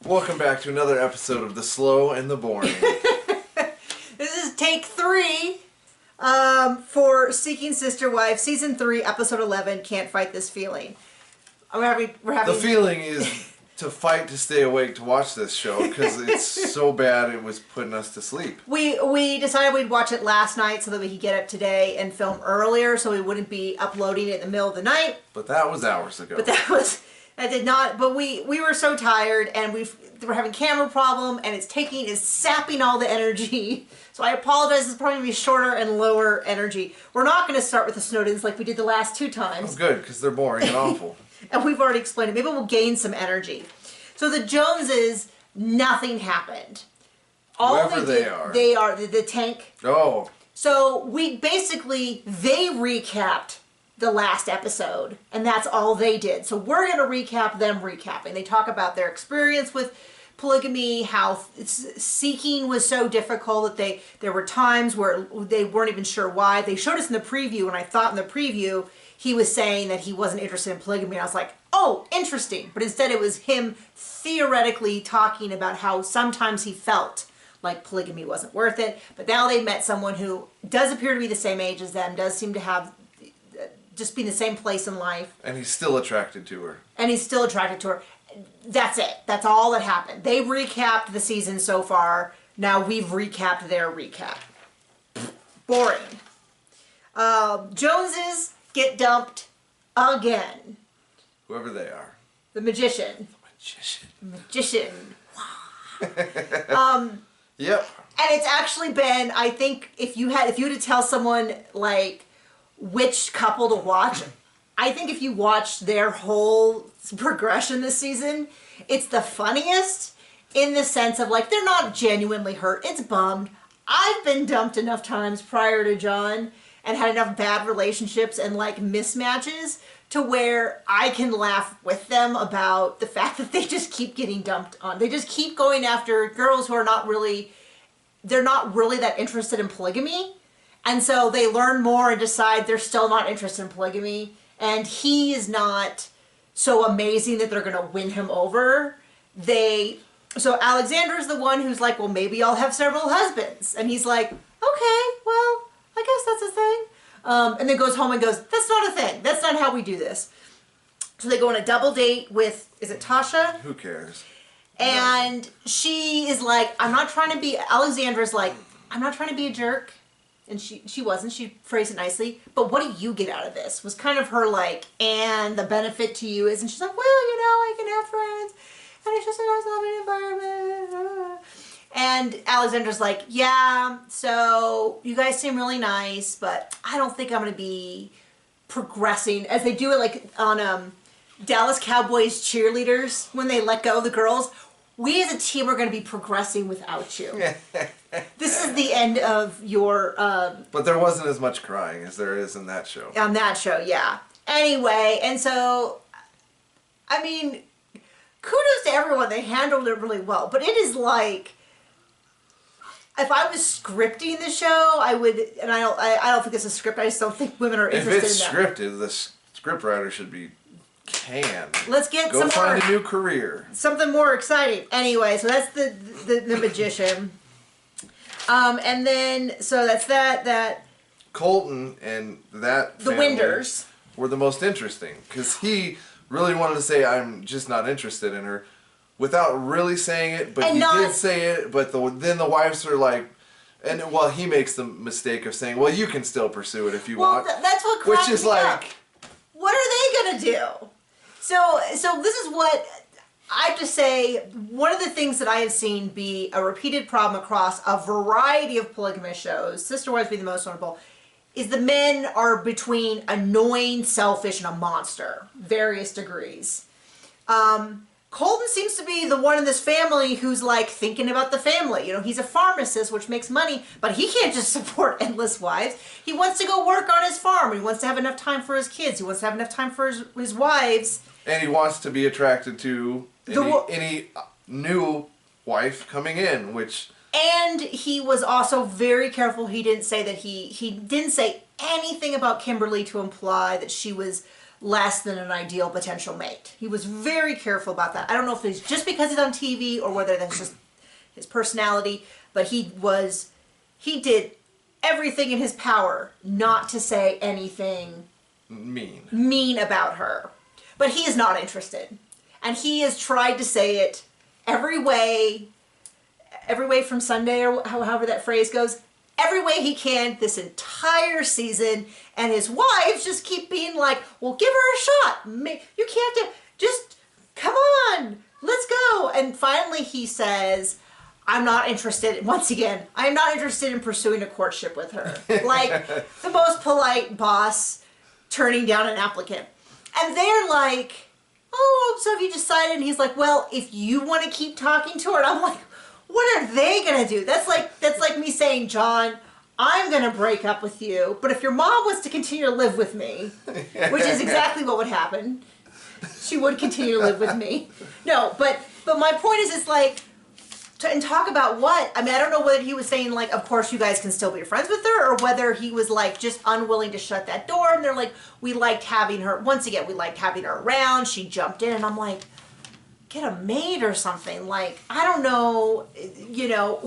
Welcome back to another episode of The Slow and the Boring. This is take 3 for Seeking Sister Wife, Season 3, Episode 11, Can't Fight This Feeling. We're having... The feeling is to fight to stay awake to watch this show because it's so bad it was putting us to sleep. We decided we'd watch it last night so that we could get up today and film earlier so we wouldn't be uploading it in the middle of the night. But that was hours ago. But we were so tired and we're having camera problem and it's sapping all the energy. So I apologize, it's probably going to be shorter and lower energy. We're not going to start with the snowdens like we did the last 2 times. Oh, good, because they're boring and awful. And we've already explained it. Maybe we'll gain some energy. So the Joneses, nothing happened. Whoever they are the tank. Oh. So they recapped the last episode, and that's all they did. So we're going to recap them recapping. They talk about their experience with polygamy, how seeking was so difficult that there were times where they weren't even sure why. They showed us in the preview, and I thought in the preview he was saying that he wasn't interested in polygamy, and I was like, oh, interesting. But instead it was him theoretically talking about how sometimes he felt like polygamy wasn't worth it. But now they met someone who does appear to be the same age as them, does seem to have just be in the same place in life. And he's still attracted to her. That's it. That's all that happened. They recapped the season so far. Now we've recapped their recap. Boring. Joneses get dumped again. Whoever they are. The magician. Yep. And it's actually been, I think, if you had to tell someone like which couple to watch, I think if you watched their whole progression this season, it's the funniest in the sense of like they're not genuinely hurt. It's bummed. I've been dumped enough times prior to John and had enough bad relationships and like mismatches to where I can laugh with them about the fact that they just keep getting dumped on. They just keep going after girls who are not really that interested in polygamy. And so they learn more and decide they're still not interested in polygamy. And he is not so amazing that they're going to win him over. So Alexander's the one who's like, well, maybe I'll have several husbands. And he's like, okay, well, I guess that's a thing. And then goes home and goes, that's not a thing. That's not how we do this. So they go on a double date with, is it Tasha? Who cares? And she is like, Alexandra's like, I'm not trying to be a jerk. And she wasn't. She phrased it nicely. But what do you get out of this? Was kind of her like, and the benefit to you is, and she's like, well, I can have friends. And it's just a nice loving environment. And Alexandra's like, yeah, so you guys seem really nice, but I don't think I'm going to be progressing. As they do it like on Dallas Cowboys cheerleaders, when they let go of the girls, we as a team are going to be progressing without you. This is the end of your... But there wasn't as much crying as there is in that show. On that show, yeah. Anyway, and so, I mean, kudos to everyone. They handled it really well. But it is like, if I was scripting the show, I would, and I don't think it's a script. I just don't think women are interested in that. If it's scripted, the scriptwriter should be canned. Let's get Go find a new career. Something more exciting. Anyway, so that's the magician. And then, so that's that. Colton and that the Winders were the most interesting because he really wanted to say, I'm just not interested in her without really saying it, but he did say it, but then the wives are like, and well, he makes the mistake of saying, well, you can still pursue it if you want. That's what cracked Which is me like, up. What are they going to do? So this is what I have to say, one of the things that I have seen be a repeated problem across a variety of polygamous shows, Sister Wives being the most notable, is the men are between annoying, selfish, and a monster, various degrees. Colton seems to be the one in this family who's like thinking about the family. You know, he's a pharmacist, which makes money, but he can't just support endless wives. He wants to go work on his farm. He wants to have enough time for his kids. He wants to have enough time for his wives. And he wants to be attracted to any new wife coming in, which... And he was also very careful. He didn't say that he didn't say anything about Kimberly to imply that she was less than an ideal potential mate. He was very careful about that. I don't know if it's just because he's on TV or whether that's just his personality, but he did everything in his power not to say anything mean about her. But he is not interested. And he has tried to say it every way from Sunday, or however that phrase goes, every way he can this entire season. And his wives just keep being like, well, give her a shot. You can't just, come on, let's go. And finally he says, I'm not interested, once again, I'm not interested in pursuing a courtship with her. Like the most polite boss turning down an applicant. And they're like, oh, so have you decided? And he's like, well, if you want to keep talking to her. And I'm like, what are they going to do? That's like me saying, John, I'm going to break up with you. But if your mom wants to continue to live with me, which is exactly what would happen, she would continue to live with me. No, but my point is, it's like, and talk about what? I mean, I don't know whether he was saying, like, of course you guys can still be friends with her, or whether he was, like, just unwilling to shut that door. And they're like, we liked having her, once again, we liked having her around. She jumped in, and I'm like, get a maid or something. Like, I don't know,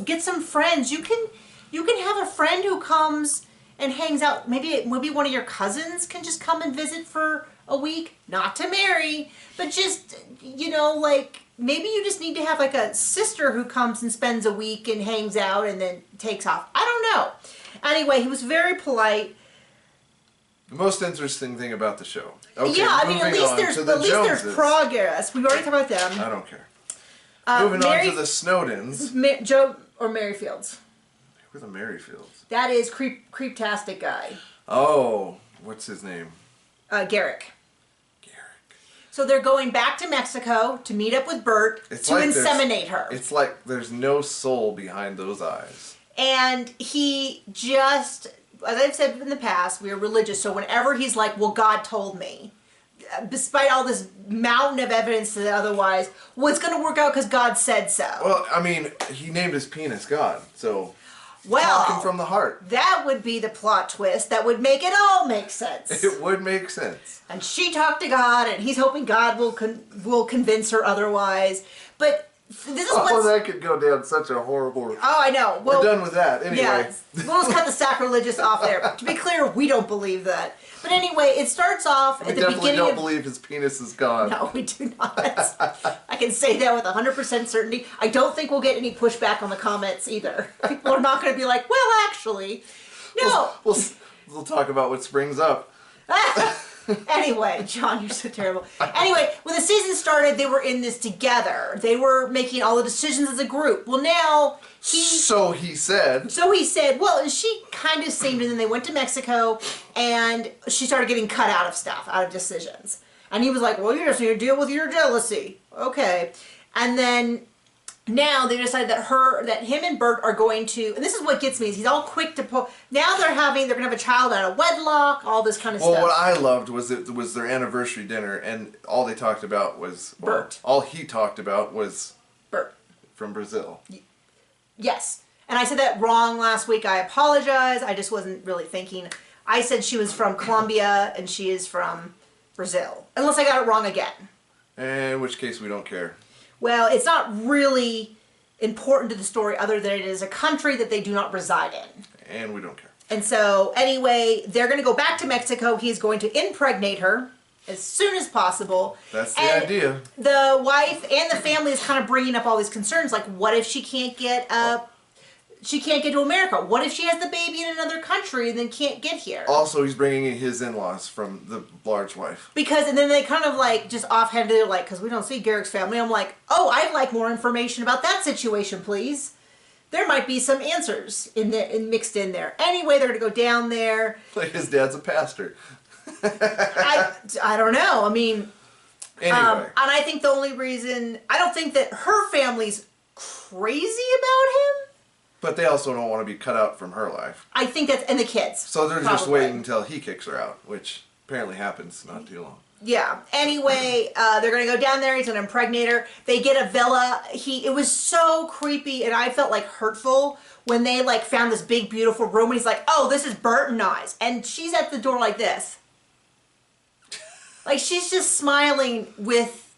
get some friends. You can have a friend who comes and hangs out. Maybe one of your cousins can just come and visit for a week. Not to marry, but just, like, maybe you just need to have like a sister who comes and spends a week and hangs out and then takes off. I don't know. Anyway, he was very polite. The most interesting thing about the show. Okay, yeah, I mean, at least there's progress. We've already talked about them. I don't care. Moving on to the Snowdens. Joe or Merrifields? Who are the Merrifields? That is Creeptastic guy. Oh, what's his name? Garrick. So they're going back to Mexico to meet up with Bert to inseminate her. It's like there's no soul behind those eyes. And he just, as I've said in the past, we are religious, so whenever he's like, well, God told me, despite all this mountain of evidence that otherwise, well, it's going to work out because God said so. Well, I mean, he named his penis God, so... talking from the heart. That would be the plot twist. That would make it all make sense. It would make sense. And she talked to God, and he's hoping God will convince her otherwise. But this is that could go down such a horrible... Oh, I know. Well, we're done with that. Anyway. Yeah, we'll just cut the sacrilegious off there. To be clear, we don't believe that. But anyway, it starts off at the beginning. We definitely don't believe his penis is gone. No, we do not. I can say that with 100% certainty. I don't think we'll get any pushback on the comments either. People are not going to be like, well, actually, no. We'll talk about what springs up. Anyway, John, you're so terrible. Anyway, when the season started, they were in this together. They were making all the decisions as a group. Well, now So he said, well, she kind of seemed, and then they went to Mexico, and she started getting cut out of decisions. And he was like, well, you just need to deal with your jealousy. Okay. And then now they decided that him and Bert are going to, and this is what gets me, is he's all quick to now they're going to have a child out of wedlock, all this kind of stuff. Well, what I loved was it was their anniversary dinner, and all they talked about was Bert. All he talked about was Bert from Brazil. Yes. And I said that wrong last week. I apologize. I just wasn't really thinking. I said she was from Colombia and she is from Brazil. Unless I got it wrong again. In which case we don't care. Well, it's not really important to the story other than it is a country that they do not reside in. And we don't care. And so, anyway, they're going to go back to Mexico. He's going to impregnate her as soon as possible. That's the idea. The wife and the family is kind of bringing up all these concerns, like what if she can't get to America? What if she has the baby in another country and then can't get here? Also, he's bringing in his in-laws from the large wife. And then they kind of like just offhanded, they're like, because we don't see Garrick's family. I'm like, oh, I'd like more information about that situation, please. There might be some answers mixed in there. Anyway, they're going to go down there. Like his dad's a pastor. I don't know. I mean, anyway. And I think the only reason, I don't think that her family's crazy about him. But they also don't want to be cut out from her life. I think that's, and the kids. So they're just waiting until he kicks her out, which apparently happens not too long. Yeah. Anyway, they're going to go down there. He's going to impregnate her. They get a villa. It was so creepy, and I felt like hurtful when they like found this big, beautiful room, and he's like, oh, this is Bert and I's. And she's at the door like this. Like, she's just smiling with,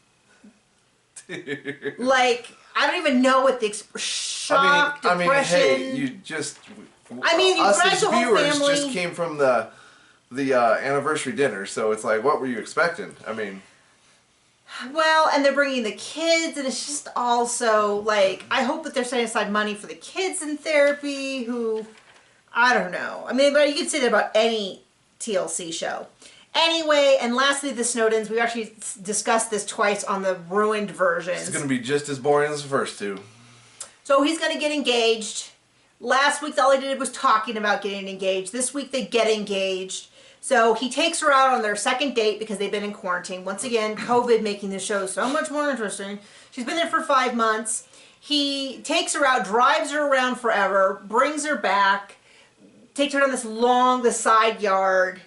like, I don't even know what the shock, depression. Hey, you just... I mean, you us dragged as the whole viewers family. just came from the anniversary dinner, so it's like, what were you expecting? I mean... Well, and they're bringing the kids, and it's just also, like, I hope that they're setting aside money for the kids in therapy, who, I don't know. I mean, but you could say that about any TLC show. Anyway, and lastly, the Snowdens. We've actually discussed this twice on the ruined versions. It's going to be just as boring as the first two. So he's going to get engaged. Last week, all they did was talking about getting engaged. This week, they get engaged. So he takes her out on their second date because they've been in quarantine. Once again, COVID making the show so much more interesting. She's been there for 5 months. He takes her out, drives her around forever, brings her back, takes her down the side yard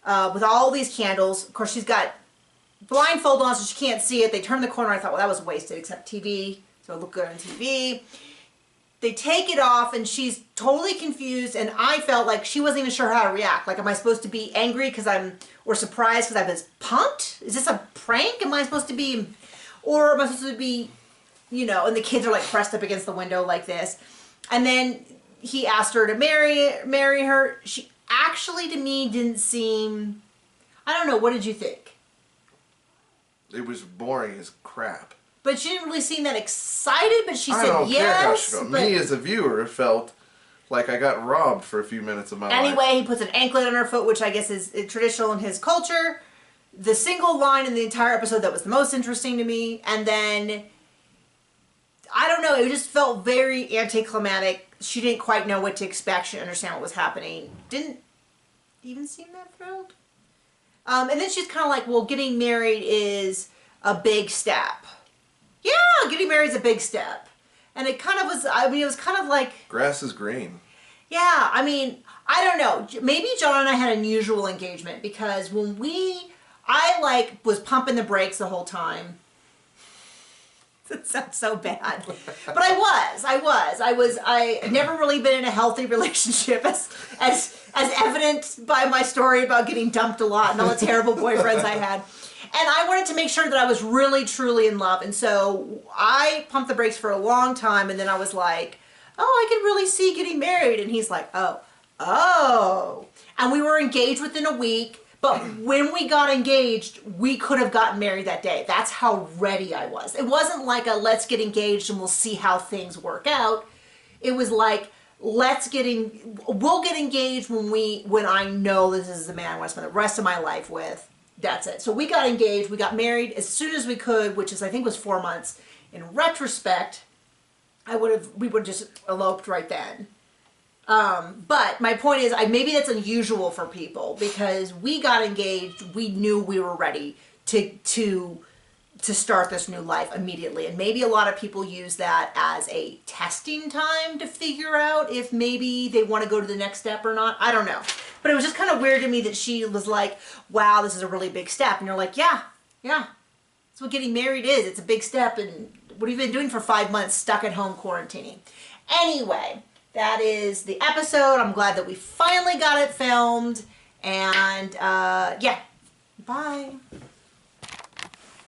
with all these candles. Of course, she's got blindfold on so she can't see it. They turn the corner. I thought, well, that was wasted, except TV. So it looked good on TV. They take it off, and she's totally confused, and I felt like she wasn't even sure how to react. Like, am I supposed to be angry or surprised because I was punked? Is this a prank? Am I supposed to be, or am I supposed to be, and the kids are like pressed up against the window like this. And then he asked her to marry her. She actually, to me, didn't seem, I don't know, what did you think? It was boring as crap. But she didn't really seem that excited, but she said I don't care how she yes. felt. Me as a viewer felt like I got robbed for a few minutes of my life. Anyway, he puts an anklet on her foot, which I guess is traditional in his culture. The single line in the entire episode that was the most interesting to me. And then, I don't know, it just felt very anticlimactic. She didn't quite know what to expect. She didn't understand what was happening. Didn't even seem that thrilled. And then she's kind of like, well, getting married is a big step. Yeah, getting married is a big step. And it kind of was, it was kind of like... Grass is green. Yeah, I don't know. Maybe John and I had an unusual engagement because when I was pumping the brakes the whole time. That sounds so bad. But I had never really been in a healthy relationship as evident by my story about getting dumped a lot and all the terrible boyfriends I had. And I wanted to make sure that I was really, truly in love. And so I pumped the brakes for a long time. And then I was like, oh, I could really see getting married. And he's like, oh. And we were engaged within a week. But when we got engaged, we could have gotten married that day. That's how ready I was. It wasn't like a let's get engaged and we'll see how things work out. It was like, we'll get engaged when I know this is the man I want to spend the rest of my life with. That's it. So we got engaged. We got married as soon as we could, which I think was 4 months. In retrospect, we would have just eloped right then. But my point is, maybe that's unusual for people because we got engaged. We knew we were ready to start this new life immediately. And maybe a lot of people use that as a testing time to figure out if maybe they want to go to the next step or not. I don't know. But it was just kind of weird to me that she was like, wow, this is a really big step. And you're like, yeah. That's what getting married is. It's a big step. And what have you been doing for 5 months stuck at home quarantining? Anyway, that is the episode. I'm glad that we finally got it filmed. And yeah, bye.